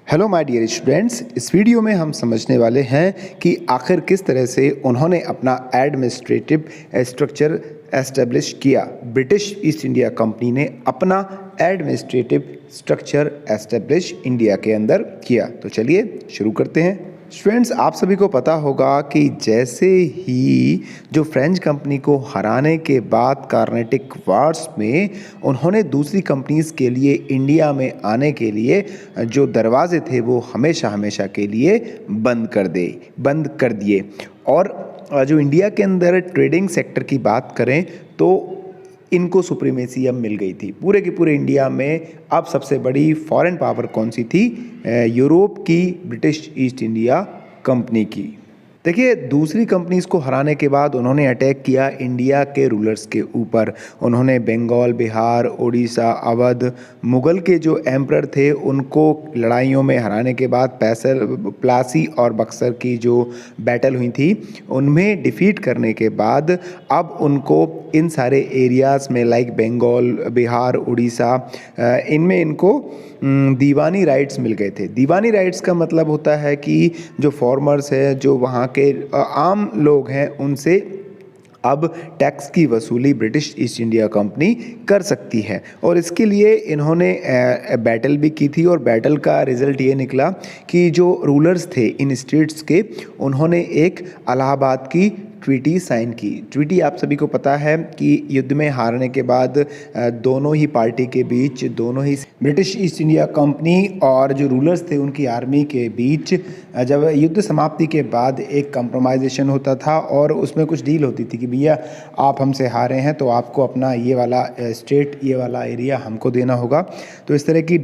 Hello my dear students, इस video में हम समझने वाले हैं कि आखिर किस तरह से उन्होंने अपना एडमिनिस्ट्रेटिव स्ट्रक्चर एस्टेब्लिश किया। ब्रिटिश ईस्ट इंडिया कंपनी ने अपना एडमिनिस्ट्रेटिव स्ट्रक्चर एस्टेब्लिश इंडिया के अंदर किया। तो चलिए शुरू करते हैं। स्टूडेंट्स, आप सभी को पता होगा कि जैसे ही जो फ्रेंच कंपनी को हराने के बाद कार्नेटिक वार्स में उन्होंने दूसरी कंपनीज के लिए इंडिया में आने के लिए जो दरवाजे थे वो हमेशा हमेशा के लिए बंद कर दिए। और जो इंडिया के अंदर ट्रेडिंग सेक्टर की बात करें तो इनको सुप्रीमेसी अब मिल गई थी पूरे के पूरे इंडिया में। अब सबसे बड़ी फॉरेन पावर कौन सी थी? यूरोप की ब्रिटिश ईस्ट इंडिया कंपनी की। देखिए, दूसरी कंपनीज को हराने के बाद उन्होंने अटैक किया इंडिया के रूलर्स के ऊपर। उन्होंने बंगाल, बिहार, उड़ीसा, अवध, मुगल के जो एम्परर थे उनको लड़ाइयों में हराने के बाद प्लासी और बक्सर की जो बैटल हुई थी उनमें डिफीट करने के बाद अब उनको इन सारे एरियाज़ में लाइक बंगाल, बिहार, उड़ीसा, इनमें इनको दीवानी राइट्स मिल गए थे। दीवानी राइट्स का मतलब होता है कि जो फॉर्मर्स है, जो वहाँ के आम लोग हैं, उनसे अब टैक्स की वसूली ब्रिटिश ईस्ट इंडिया कंपनी कर सकती है। और इसके लिए इन्होंने बैटल भी की थी और बैटल का रिज़ल्ट ये निकला कि जो रूलर्स थे इन स्टेट्स के, उन्होंने एक इलाहाबाद की ट्वीटी साइन की। ट्वीटी आप सभी को पता है कि युद्ध में हारने के बाद दोनों ही पार्टी के बीच, दोनों ही ब्रिटिश ईस्ट इंडिया कंपनी और जो रूलर्स थे उनकी आर्मी के बीच जब युद्ध समाप्ति के बाद एक कंप्रोमाइजेशन होता था और उसमें कुछ डील होती थी कि भैया आप हमसे हारे हैं तो आपको अपना ये वाला स्टेट, ये वाला एरिया हमको देना होगा। तो इस तरह की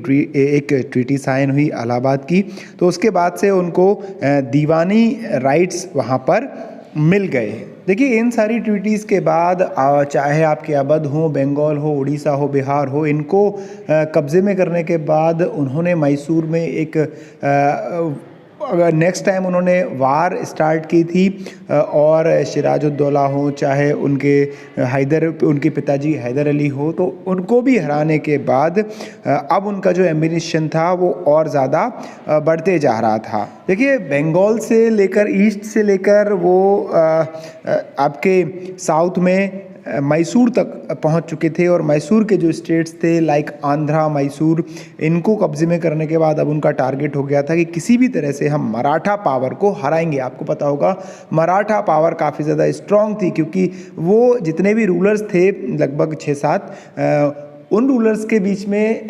एक ट्वीटी साइन हुई इलाहाबाद की। तो उसके बाद से उनको दीवानी राइट्स वहाँ पर मिल गए। देखिए, इन सारी ट्वीटीज़ के बाद चाहे आपके अवध हो, बंगाल हो, उड़ीसा हो, बिहार हो, इनको कब्ज़े में करने के बाद उन्होंने मैसूर में एक नेक्स्ट टाइम उन्होंने वार स्टार्ट की थी। और सिराजुद्दौला हो, चाहे उनके पिताजी हैदर अली हो, तो उनको भी हराने के बाद अब उनका जो एम्बिशन था वो और ज़्यादा बढ़ते जा रहा था। देखिए, बंगाल से लेकर, ईस्ट से लेकर वो आपके साउथ में मैसूर तक पहुंच चुके थे। और मैसूर के जो स्टेट्स थे लाइक आंध्रा, मैसूर, इनको कब्जे में करने के बाद अब उनका टारगेट हो गया था कि किसी भी तरह से हम मराठा पावर को हराएंगे। आपको पता होगा मराठा पावर काफ़ी ज़्यादा स्ट्रांग थी क्योंकि वो जितने भी रूलर्स थे, लगभग 6-7, उन रूलर्स के बीच में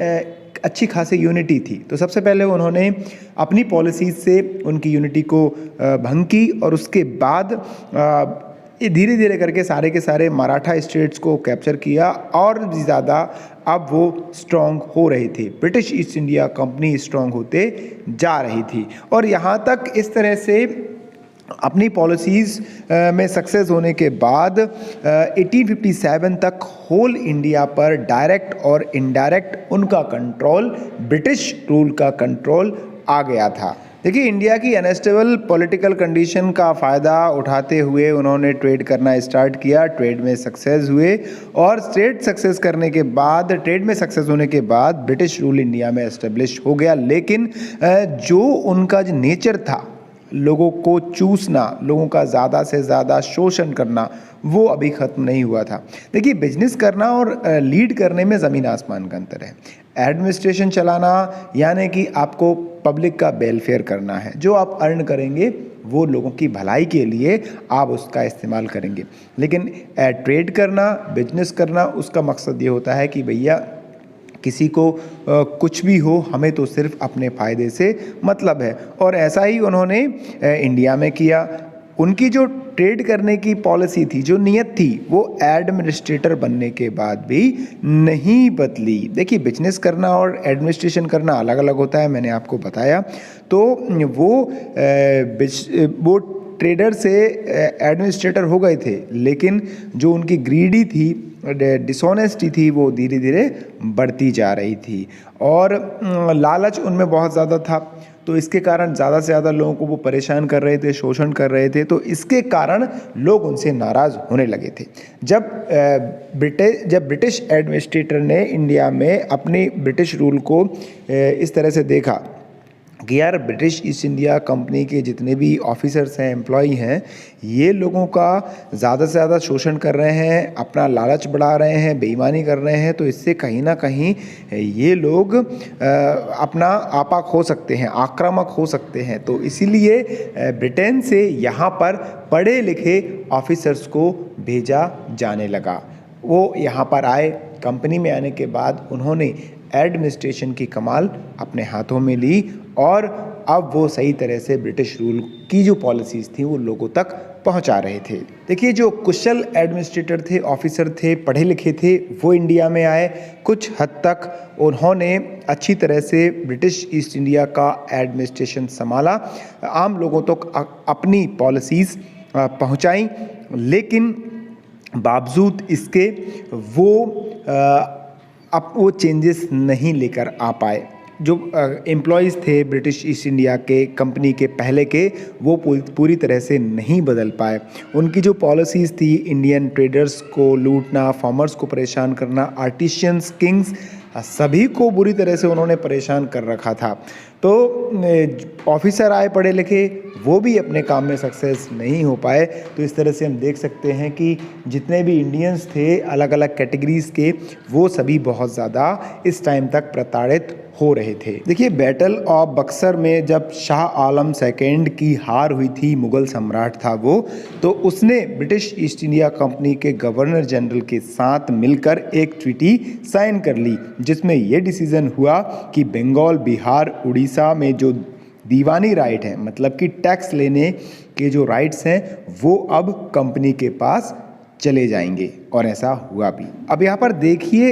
अच्छी खासी यूनिटी थी। तो सबसे पहले उन्होंने अपनी पॉलिसीज से उनकी यूनिटी को भंग की और उसके बाद ये धीरे धीरे करके सारे के सारे मराठा स्टेट्स को कैप्चर किया और भी ज़्यादा अब वो स्ट्रॉन्ग हो रही थी। British east India company strong होते जा रही थी और यहाँ तक इस तरह से अपनी पॉलिसीज़ में सक्सेस होने के बाद 1857 तक होल इंडिया पर डायरेक्ट और इनडायरेक्ट उनका कंट्रोल, ब्रिटिश रूल का कंट्रोल आ गया था। देखिए, इंडिया की अनस्टेबल पॉलिटिकल कंडीशन का फ़ायदा उठाते हुए उन्होंने ट्रेड करना स्टार्ट किया। ट्रेड में सक्सेस हुए और ट्रेड में सक्सेस होने के बाद ब्रिटिश रूल इंडिया में एस्टेब्लिश हो गया। लेकिन जो उनका जो नेचर था, लोगों को चूसना, लोगों का ज़्यादा से ज़्यादा शोषण करना, वो अभी ख़त्म नहीं हुआ था। देखिए, बिजनेस करना और लीड करने में ज़मीन आसमान का अंतर है। एडमिनिस्ट्रेशन चलाना यानी कि आपको पब्लिक का वेलफेयर करना है। जो आप अर्न करेंगे वो लोगों की भलाई के लिए आप उसका इस्तेमाल करेंगे। लेकिन ट्रेड करना, बिजनेस करना, उसका मकसद ये होता है कि भैया किसी को कुछ भी हो, हमें तो सिर्फ अपने फ़ायदे से मतलब है। और ऐसा ही उन्होंने इंडिया में किया। उनकी जो ट्रेड करने की पॉलिसी थी, जो नीयत थी, वो एडमिनिस्ट्रेटर बनने के बाद भी नहीं बदली। देखिए, बिजनेस करना और एडमिनिस्ट्रेशन करना अलग अलग होता है, मैंने आपको बताया। तो वो ट्रेडर से एडमिनिस्ट्रेटर हो गए थे, लेकिन जो उनकी ग्रीडी थी, डिसऑनेस्टी थी, वो धीरे धीरे बढ़ती जा रही थी और लालच उनमें बहुत ज़्यादा था। तो इसके कारण ज़्यादा से ज़्यादा लोगों को वो परेशान कर रहे थे, शोषण कर रहे थे। तो इसके कारण लोग उनसे नाराज़ होने लगे थे। जब ब्रिटिश एडमिनिस्ट्रेटर ने इंडिया में अपनी ब्रिटिश रूल को इस तरह से देखा कि यार ब्रिटिश ईस्ट इंडिया कंपनी के जितने भी ऑफिसर्स हैं, एम्प्लॉई हैं, ये लोगों का ज़्यादा से ज़्यादा शोषण कर रहे हैं, अपना लालच बढ़ा रहे हैं, बेईमानी कर रहे हैं, तो इससे कहीं ना कहीं ये लोग अपना आपा खो सकते हैं, आक्रामक हो सकते हैं। तो इसीलिए ब्रिटेन से यहाँ पर पढ़े लिखे ऑफिसर्स को भेजा जाने लगा। वो यहाँ पर आए, कंपनी में आने के बाद उन्होंने एडमिनिस्ट्रेशन की कमाल अपने हाथों में ली और अब वो सही तरह से ब्रिटिश रूल की जो पॉलिसीज़ थी वो लोगों तक पहुंचा रहे थे। देखिए, जो कुशल एडमिनिस्ट्रेटर थे, ऑफिसर थे, पढ़े लिखे थे, वो इंडिया में आए। कुछ हद तक उन्होंने अच्छी तरह से ब्रिटिश ईस्ट इंडिया का एडमिनिस्ट्रेशन संभाला, आम लोगों तक अपनी पॉलिसीज़ पहुंचाई, लेकिन बावजूद इसके वो चेंजेस नहीं लेकर आ पाए। जो एम्प्लॉयज़ थे ब्रिटिश ईस्ट इंडिया के कंपनी के पहले के, वो पूरी तरह से नहीं बदल पाए। उनकी जो पॉलिसीज़ थी, इंडियन ट्रेडर्स को लूटना, फार्मर्स को परेशान करना, आर्टिशियंस, किंग्स, सभी को बुरी तरह से उन्होंने परेशान कर रखा था। तो ऑफिसर आए पढ़े लिखे, वो भी अपने काम में सक्सेस नहीं हो पाए। तो इस तरह से हम देख सकते हैं कि जितने भी इंडियंस थे अलग अलग कैटेगरीज़ के, वो सभी बहुत ज़्यादा इस टाइम तक प्रताड़ित हो रहे थे। देखिए, बैटल ऑफ बक्सर में जब शाह आलम सेकेंड की हार हुई थी, मुग़ल सम्राट था वो, तो उसने ब्रिटिश ईस्ट इंडिया कंपनी के गवर्नर जनरल के साथ मिलकर एक ट्रीटी साइन कर ली, जिसमें ये डिसीज़न हुआ कि बंगाल, बिहार, उड़ीसा में जो दीवानी राइट है, मतलब कि टैक्स लेने के जो राइट्स हैं, वो अब कंपनी के पास चले जाएंगे, और ऐसा हुआ भी। अब यहाँ पर देखिए,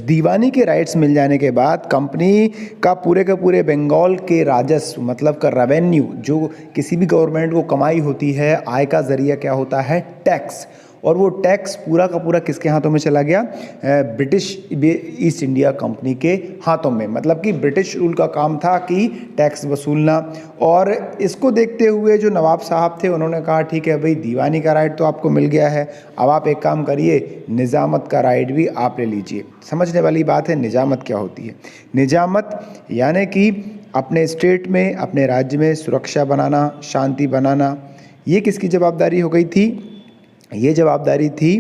दीवानी के राइट्स मिल जाने के बाद कंपनी का पूरे बंगाल के राजस्व, मतलब का रेवेन्यू, जो किसी भी गवर्नमेंट को कमाई होती है, आय का जरिया क्या होता है, टैक्स, और वो टैक्स पूरा का पूरा किसके हाथों में चला गया, ब्रिटिश ईस्ट इंडिया कंपनी के हाथों में। मतलब कि ब्रिटिश रूल का काम था कि टैक्स वसूलना, और इसको देखते हुए जो नवाब साहब थे उन्होंने कहा ठीक है भाई, दीवानी का राइट तो आपको मिल गया है, अब आप एक काम करिए, निजामत का राइट भी आप ले लीजिए। समझने वाली बात है, निजामत क्या होती है। निजामत यानी कि अपने स्टेट में, अपने राज्य में सुरक्षा बनाना, शांति बनाना, ये किसकी जवाबदारी हो गई थी, ये जवाबदारी थी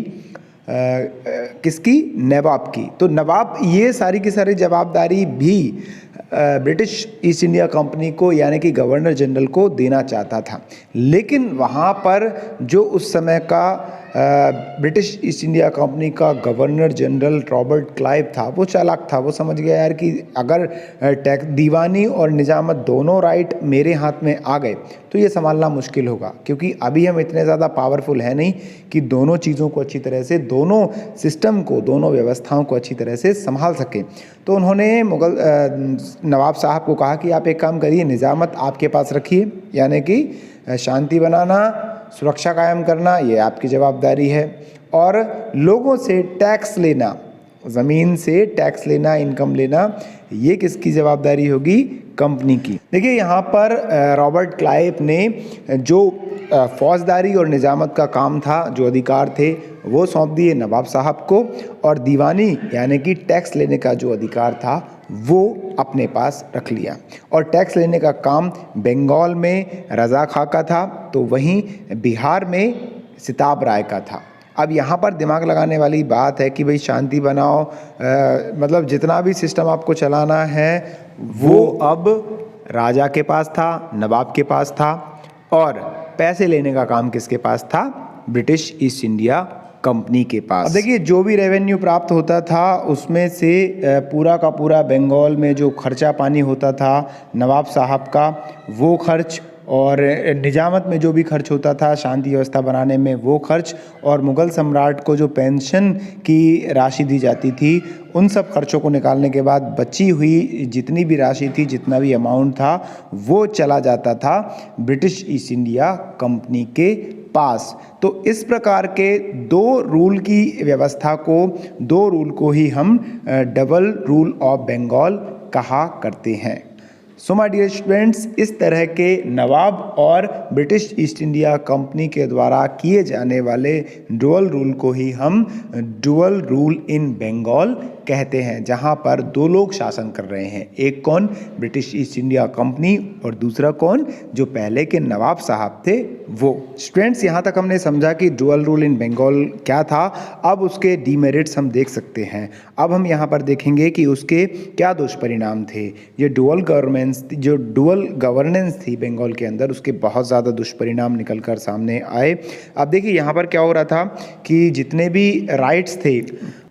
किसकी, नवाब की। तो नवाब ये सारी की सारी जवाबदारी भी ब्रिटिश ईस्ट इंडिया कंपनी को, यानी कि गवर्नर जनरल को देना चाहता था, लेकिन वहाँ पर जो उस समय का ब्रिटिश ईस्ट इंडिया कंपनी का गवर्नर जनरल रॉबर्ट क्लाइव था, वो चालाक था। वो समझ गया यार कि अगर टैक्स, दीवानी और निजामत दोनों राइट मेरे हाथ में आ गए तो ये संभालना मुश्किल होगा, क्योंकि अभी हम इतने ज़्यादा पावरफुल हैं नहीं कि दोनों चीज़ों को अच्छी तरह से, दोनों सिस्टम को, दोनों व्यवस्थाओं को अच्छी तरह से संभाल सकें। तो उन्होंने मुगल नवाब साहब को कहा कि आप एक काम करिए, निजामत आपके पास रखिए, यानी कि शांति बनाना, सुरक्षा कायम करना, ये आपकी जवाबदारी है, और लोगों से टैक्स लेना, ज़मीन से टैक्स लेना, इनकम लेना, ये किसकी जवाबदारी होगी, कंपनी की। देखिए, यहाँ पर रॉबर्ट क्लाइव ने जो फौजदारी और निजामत का काम था, जो अधिकार थे, वो सौंप दिए नवाब साहब को, और दीवानी यानी कि टैक्स लेने का जो अधिकार था वो अपने पास रख लिया। और टैक्स लेने का काम बंगाल में रज़ा खां का था, तो वहीं बिहार में सिताब राय का था। अब यहाँ पर दिमाग लगाने वाली बात है कि भाई शांति बनाओ, मतलब जितना भी सिस्टम आपको चलाना है वो अब राजा के पास था, नवाब के पास था, और पैसे लेने का काम किसके पास था, ब्रिटिश ईस्ट इंडिया कंपनी के पास। अब देखिए, जो भी रेवेन्यू प्राप्त होता था उसमें से पूरा का पूरा बंगाल में जो खर्चा पानी होता था नवाब साहब का, वो खर्च, और निजामत में जो भी खर्च होता था, शांति व्यवस्था बनाने में वो खर्च, और मुग़ल सम्राट को जो पेंशन की राशि दी जाती थी, उन सब खर्चों को निकालने के बाद बची हुई जितनी भी राशि थी, जितना भी अमाउंट था, वो चला जाता था ब्रिटिश ईस्ट इंडिया कंपनी के पास। तो इस प्रकार के दो रूल की व्यवस्था को, दो रूल को ही हम डबल रूल ऑफ बंगाल कहा करते हैं। सो माय डियर स्टूडेंट्स, इस तरह के नवाब और ब्रिटिश ईस्ट इंडिया कंपनी के द्वारा किए जाने वाले डुअल रूल को ही हम डुअल रूल इन बंगाल कहते हैं, जहां पर दो लोग शासन कर रहे हैं। एक कौन? ब्रिटिश ईस्ट इंडिया कंपनी, और दूसरा कौन? जो पहले के नवाब साहब थे वो। स्टूडेंट्स, यहाँ तक हमने समझा कि डुअल रूल इन बंगाल क्या था। अब उसके डीमेरिट्स हम देख सकते हैं। अब हम यहाँ पर देखेंगे कि उसके क्या दुष्परिणाम थे। ये डुअल गवर्नेंस थी बंगाल के अंदर, उसके बहुत ज़्यादा दुष्परिणाम निकल कर सामने आए। अब देखिए यहाँ पर क्या हो रहा था कि जितने भी राइट्स थे,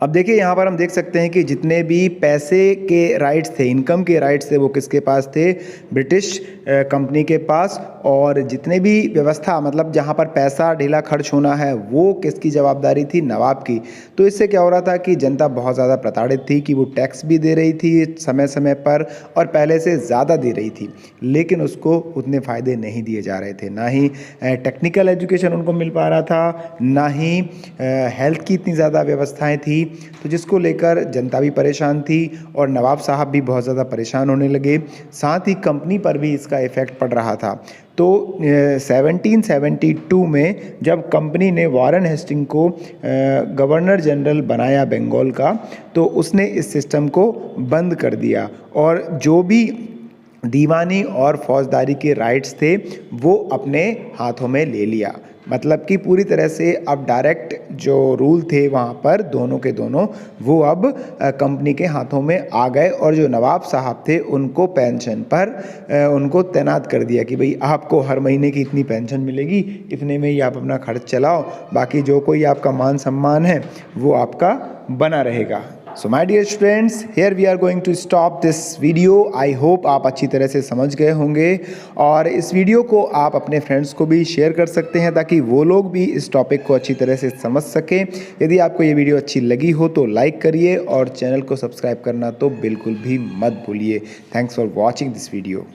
अब देखिए यहाँ पर हम देख सकते हैं कि जितने भी पैसे के राइट्स थे, इनकम के राइट्स थे, वो किसके पास थे? ब्रिटिश कंपनी के पास। और जितने भी व्यवस्था, मतलब जहाँ पर पैसा ढीला खर्च होना है, वो किसकी जवाबदारी थी? नवाब की। तो इससे क्या हो रहा था कि जनता बहुत ज़्यादा प्रताड़ित थी कि वो टैक्स भी दे रही थी समय समय पर और पहले से ज़्यादा दे रही थी, लेकिन उसको उतने फ़ायदे नहीं दिए जा रहे थे। ना ही टेक्निकल एजुकेशन उनको मिल पा रहा था, ना ही हेल्थ की इतनी ज़्यादा व्यवस्थाएं थी, तो जिसको लेकर जनता भी परेशान थी और नवाब साहब भी बहुत ज़्यादा परेशान होने लगे। साथ ही कंपनी पर भी इसका इफ़ेक्ट पड़ रहा था। तो 1772 में जब कंपनी ने वॉरेन हेस्टिंग को गवर्नर जनरल बनाया बंगाल का, तो उसने इस सिस्टम को बंद कर दिया और जो भी दीवानी और फौजदारी के राइट्स थे वो अपने हाथों में ले लिया। मतलब कि पूरी तरह से अब डायरेक्ट जो रूल थे वहाँ पर दोनों के दोनों, वो अब कंपनी के हाथों में आ गए। और जो नवाब साहब थे उनको पेंशन पर उनको तैनात कर दिया कि भाई आपको हर महीने की इतनी पेंशन मिलेगी, इतने में ही आप अपना खर्च चलाओ, बाकी जो कोई आपका मान सम्मान है वो आपका बना रहेगा। So my dear students, here we are going to stop this video. I hope आप अच्छी तरह से समझ गए होंगे और इस वीडियो को आप अपने फ्रेंड्स को भी शेयर कर सकते हैं ताकि वो लोग भी इस टॉपिक को अच्छी तरह से समझ सकें। यदि आपको ये वीडियो अच्छी लगी हो तो लाइक करिए और चैनल को सब्सक्राइब करना तो बिल्कुल भी मत भूलिए। Thanks for watching this video.